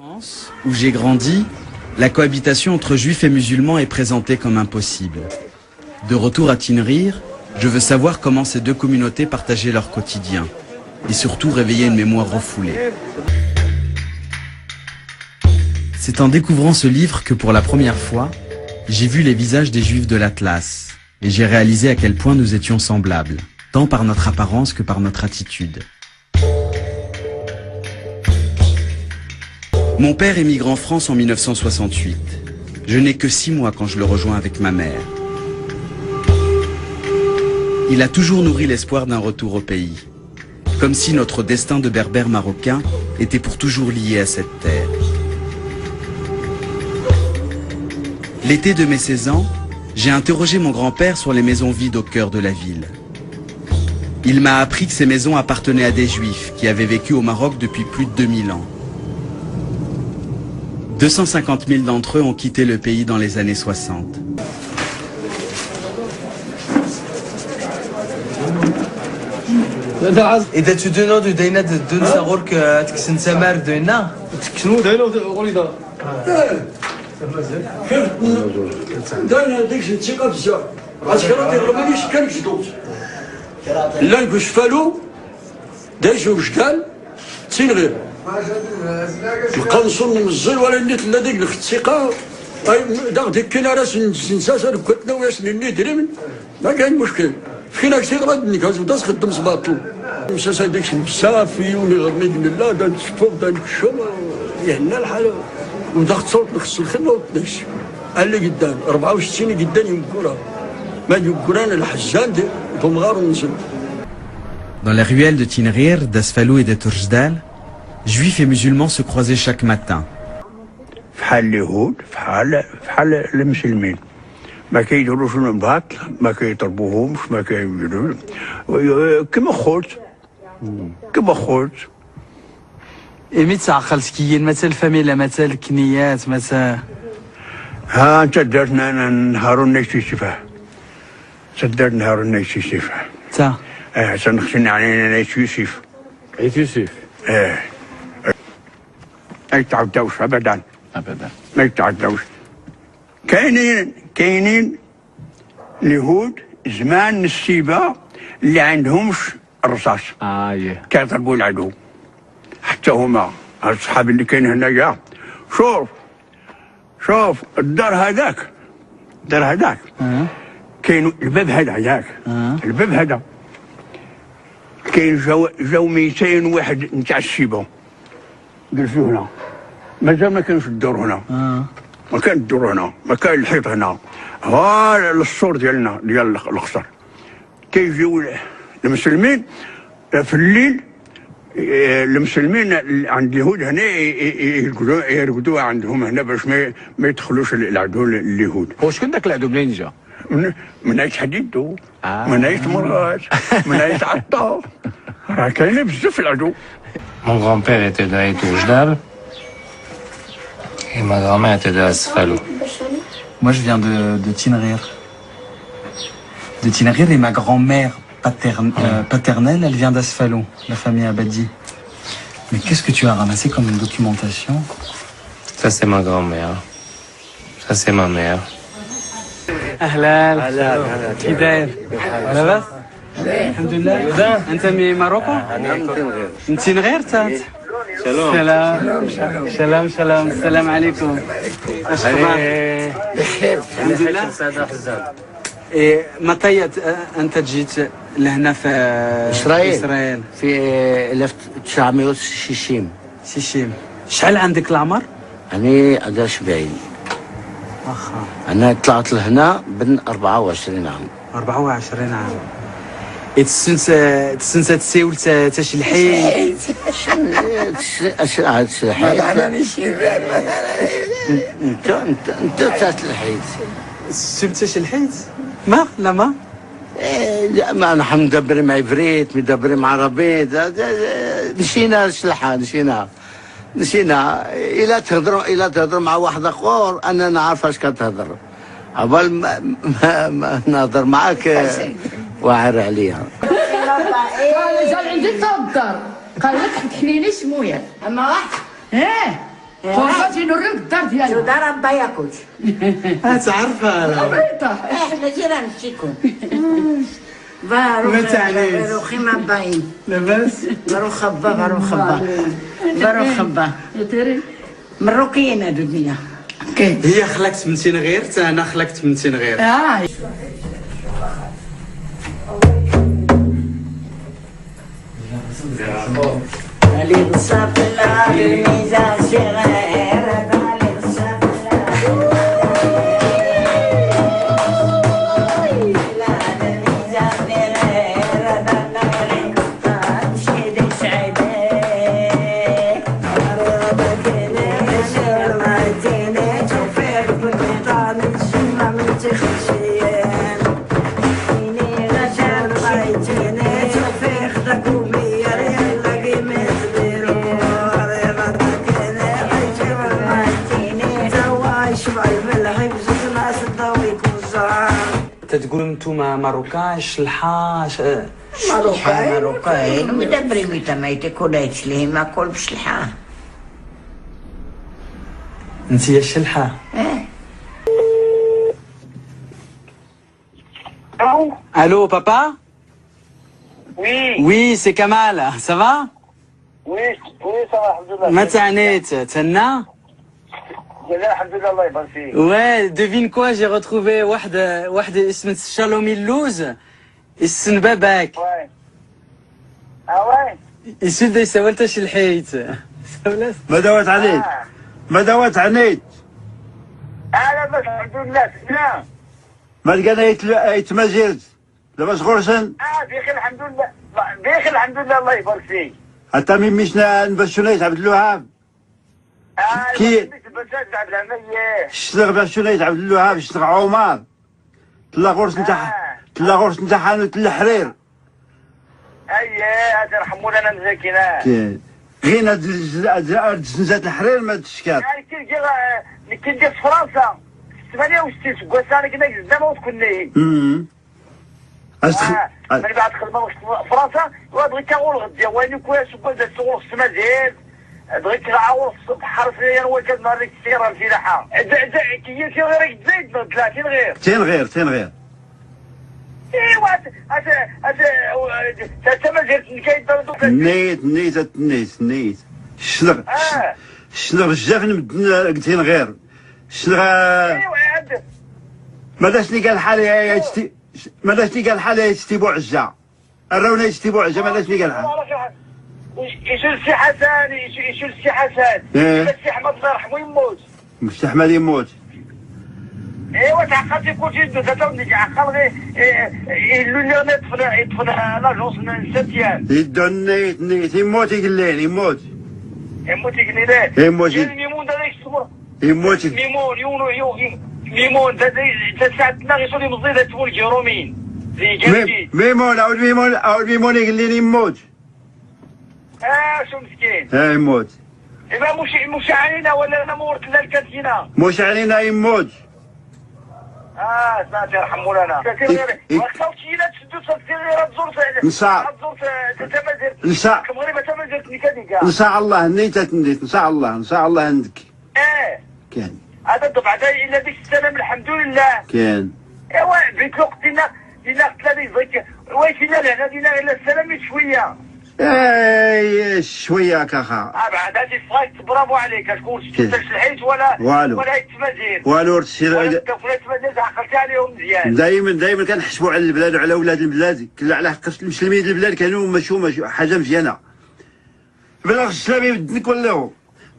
France, où j'ai grandi, la cohabitation entre juifs et musulmans est présentée comme impossible. De retour à Tinrir, je veux savoir comment ces deux communautés partageaient leur quotidien et surtout réveiller une mémoire refoulée. C'est en découvrant ce livre que pour la première fois, j'ai vu les visages des juifs de l'Atlas et j'ai réalisé à quel point nous étions semblables, tant par notre apparence que par notre attitude. Mon père émigre en France en 1968. Je n'ai que 6 mois quand je le rejoins avec ma mère. Il a toujours nourri l'espoir d'un retour au pays. Comme si notre destin de berbère marocain était pour toujours lié à cette terre. L'été de mes 16 ans, j'ai interrogé mon grand-père sur les maisons vides au cœur de la ville. Il m'a appris que ces maisons appartenaient à des juifs qui avaient vécu au Maroc depuis plus de 2000 ans. 250 000 d'entre eux ont quitté le pays dans les années 60. إذا تدونا دينا دون سغورك تكسن سمار دينا تكسنو دينا وليدا دينا ديك تيقا بزاف عسكرات الرمانيش كان جدود لا نقول شفالو دايجو وشكال تينغير القنصل من الزل ولا نيت لا ديك الثقه ديك كاين راس نساسا كنتنا واش ندري ما كاين مشكل فينا كثير غادي نكاز ودا خدم صباطو مساسا داك السافي ونغني لا دا نشوف دا نكشف يهنا الحال ودا خصو نخص الخدمه وداكشي اللي قدام 64 قدام يمكورا ما يمكوران الحجان دي دمغار ونزل. Dans les ruelles de Tinrir, d'Asfalou et de Tourjdal, juifs et musulmans se croisaient chaque matin. فحال اليهود فحال المسلمين ما كيديروش الباطل ما كيضربوهمش ما كيديروش كما خوت إيميت عقلتكيين مثل فاميلا مثل كنيات مثل ها انت درنا نهار النيشي شفاه صدر نهار النيشي شفاه تا سنخشن علينا نيشي شف يوسف ما يتعداوش ابدا ما يتعداوش كاينين اليهود زمان السيبه اللي عندهمش الرصاص كيضربوا العدو حتى هما الصحاب اللي كاين هنايا شوف الدار هذاك كاين الباب هذا ياك الباب هذا كاين جاو 200 واحد نتاع السيبه جلسوا هنا مازال ما كانش الدور هنا ما كان الدور هنا ما كان الحيط هنا ها السور ديالنا ديال الخصر كيجيو المسلمين في الليل المسلمين عند اليهود هنا يرقدوا عندهم هنا باش ما يدخلوش العدو اليهود. وشكون داك العدو منين جا؟ من عيش حديدو من عيش مرات من عيش عطا راه كاينين بزاف العدو. Mon grand-père était de Tourjdal et ma grand-mère était de Asfalou. Moi, je viens de Tinrir. De Tinrir et ma grand-mère paternelle, elle vient d'Asfalou, la famille Abadi. Mais qu'est-ce que tu as ramassé comme une documentation? Ça, c'est ma grand-mère. Ça, c'est ma mère. أهلا كي داير؟ لاباس؟ الحمد لله. أنت من ماروكو؟ من تنغير تات؟ سلام السلام عليكم. اش اخبارك؟ الحمد لله. متى أنت جيت لهنا في إسرائيل؟ في 1960. شحال عندك العمر؟ أنا عندي 70. أنا طلعت لهنا بن 24 عام. 24 عام. تسنسى تساول تاش الحيط. اش عاد الحيط؟ انت تاش الحيط. سمتش الحيط؟ ما لا ما؟ لا ما نحن مدبرين مع عفريت مدبرين مع عربيت نسينا السلحه نسينا الا تهضروا مع واحد اخر انا نعرف اش كتهضر قبل ما نهضر معاك واعر عليها. قال جا عندي تهضر قال لك حكيني شمويا اما واحد فرصتي نوريك الدار ديالي. شو دار با ياكل. تعرفها احنا جيران شيكون. باروخ باروخي ما باين. لاباس باروخ خبا باروخ خبا. باروخ خبا. مروكيين هادو الدنيا. هي خلقت من سنغير حتى انا خلقت من سنغير. علي بالصفلة بالميزان صغير علي بالصفلة لا بالميزان صغير بالنغري تمشي سعيدة ربكني شرمتيني توفيق بالبطان السما من تخشيان إني غشر بيتيني توفيق دقومي تقول انتوما ماروكان شلحة ماروكان مدبري ميتا ما يتكولاتش ليه ما كل بشلحة انت يا شلحة. Allô papa? Oui c'est Kamal, ça va? Oui ça va alhamdoulilah. ما تعنيت تهنا؟ alhamdoulilah الله يبارك فيك. Ouais, devine quoi, j'ai retrouvé واحد اسمه شالومي اللوز السن باباك. Ouais. Ah ouais. يسود يسولت شلحيت. ما دوات عنيت ما دوات عنيت انا بس alhamdoulilah لا. ما لقينا يتمازيرت لاباس غرسن. بخير الحمدولله بخير الحمدولله الله يبارك فيك. حتى من مشنا نبشونيت عبد الوهاب. كي شتلغ بشونيت عبد الوهاب شتلغ عمر تلا غرس نتاع حانوت الحرير. اييه هذا يرحموا لنا مساكينه. غير هاد زنزات الحرير ما تشكات. كي جيت فرنسا 68 سكوات انا كنا قدام وتكوني. من بعد خدمه فرنسا وبغيت كنقول غدي وين كويس وكذا شغل في مزيد بغيت نعاود حرفيا وكذا نهار ديك السياره الفلاحه كي غير تزيد 30 غير 200 غير ايوا حتى ما زرت نيت شنو الجفن مدنا 200 غير شنو ماداش لي قال حالي ماداش لي قال حالي يشتيبو عجه الرونا يشتيبو عجه ماداش لي قال حالي يشيل السي حسن يشيل السي حسن السي احمد الله يرحمه يموت مش احمد يموت. ايوا تعقلت يكون شي ثلاثه عقل غير اللي يطفن لاجونس سنتيان نيت يموت يقول لي يموت يقول لي يموت ميمون داك الصبر يموت ميمون تساعدنا غير صوني مزيد تقول جيرومين ميمون عاود ميمون يقول لي يموت. شو مسكين. يموت. إما مش علينا ولا أنا مورت لا الكاتينا. مش علينا يموت. سمعت يرحموا لنا. وخلصت لا تسدو تصير تزور نساء. نساء. كمغرب تمازيرت نكاديكا. نساء الله نيتات نيت نساء الله عندك. كان. هذا الطبع هذا إلا ديك السلام الحمد لله. كان. إيوا بيت الوقت دينا ثلاثة يزيك ويفينا لهنا دينا إلا السلام شوية. شويه كاخا. بعد هذه صغيت برافو عليك شكون شلحيت ولا يتمازير. والو تمازير عقلتي عليهم مزيان. دائما كنحسبوا على البلاد وعلى ولاد البلاد كل على حق المسلمين البلاد كانوا ماشي حاجه مزيانه. بلغ السلامي بدنك ولا هو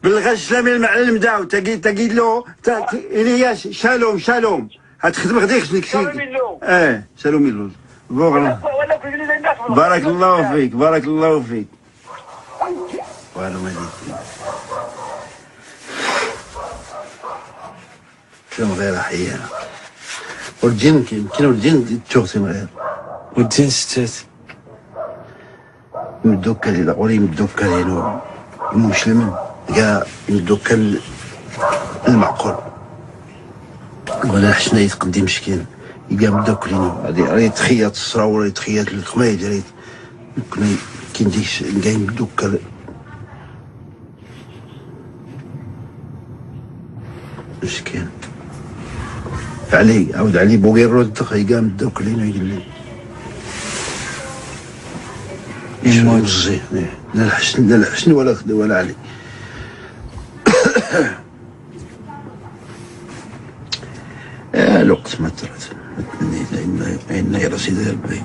بلغ السلامي المعلم داو تقيد له الياس شالوم هتخدم غديك شنك شالوم اللوز بارك الله فيك والو ما ديك شنو غير احيانا والجن كاين والجن تشوفي غير والدين ستات يمدوك الى قولي يمدوك لينو المسلمين كاع يمدوك المعقول ولا حشنا يتقدم مسكين يلقى مدوك لينو هادي تخيط الصراوله تخيط الخمايل كاين ديك كاين مدوك مسكين علي عاود علي بوغي الرد قام دوك لينا يقول لي موزي لا الحسن ولا علي الوقت ما ترى إن يا رصيد البي